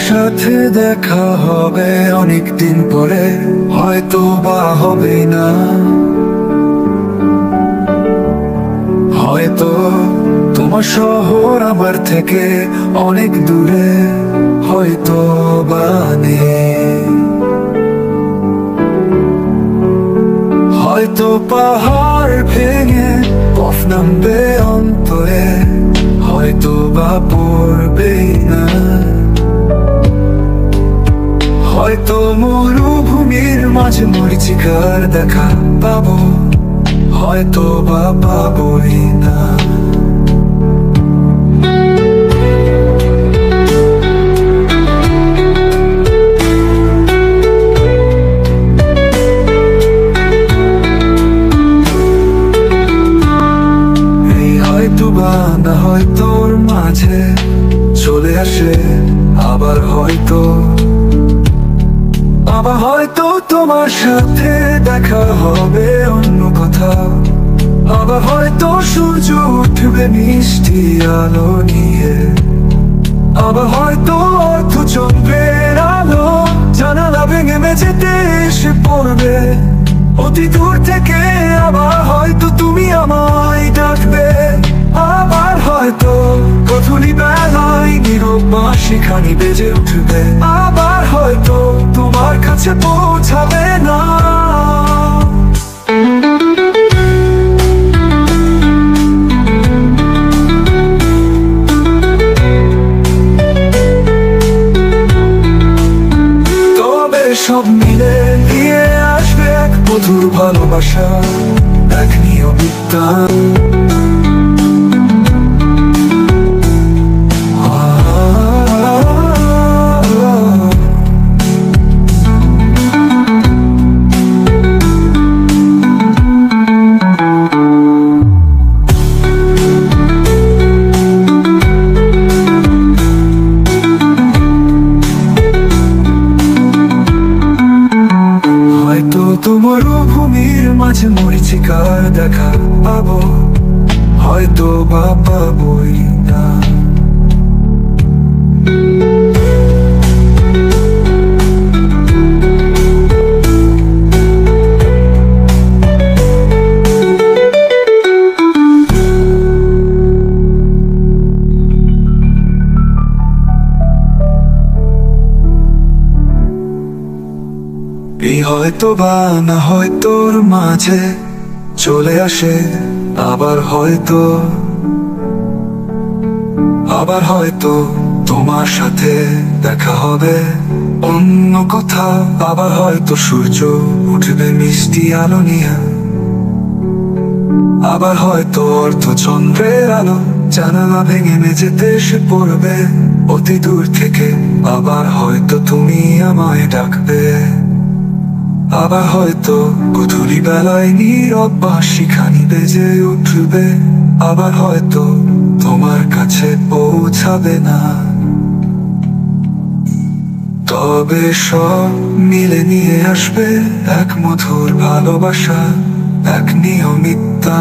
সাথে দেখা হবে অনেক দিন পরে, হয়তো বা হবে না। হয়তো তোমার শহর আমার থেকে অনেক দূরে, হয়তো বা নেই। হয়তো পাহাড় ভেঙে পথ নামবে অন্তরে, হয়তো বা পড়বেই না। হয়তো মরুভূমির মাঝে মরীচিকার দেখা পাবো, হয়তো বা পাবোই না। এই হয়তো বা না হয়তোর মাঝে চলে আসে আবার হয়তো, আবার হয়তো তোমার সাথে দেখা হবে অন্য কোথাও। আবার হয়তো সূর্য উঠবে মিষ্টি আলো নিয়ে, আবার হয়তো অর্ধচন্দ্রের আলো জানালা ভেঙে মেঝেতে এসে পড়বে অতি দূর থেকে। আবার হয়তো তুমি আমায় ডাকবে, আবার হয়তো গধূলি বেলায় নীরব বাঁশিখানি বেজে উঠবে। আবার হয়তো তোমার কাছে পৌঁছাবে না। তবে সব মিলে গিয়ে আসবে এক মধুর ভালোবাসা, এক নিয়মিতা। তোমার ভূমির মাঝে মরীচিকার দেখা পাবো, হয়তো বা পাবোই না। এই হয়তো বা না হয়তোর মাঝে চলে আসে আবার হয়তো, আবার হয়তো তোমার সাথে দেখা হবে অন্য কোথাও। আবার হয়তো সূর্য উঠবে মিষ্টি আলো নিয়ে, আবার হয়তো অর্ধচন্দ্রের আলো জানালা ভেঙে মেঝেতে এসে পড়বে অতি দূর থেকে। আবার হয়তো তুমি আমায় ডাকবে, আবার হয়তো গধূলি বেলায় নীরব বাঁশিখানি বেজে উঠবে। আবার হয়তো তোমার কাছে পৌঁছাবে না। তবে সব মিলে নিয়ে আসবে এক মধুর ভালোবাসা, এক নিয়মিতা।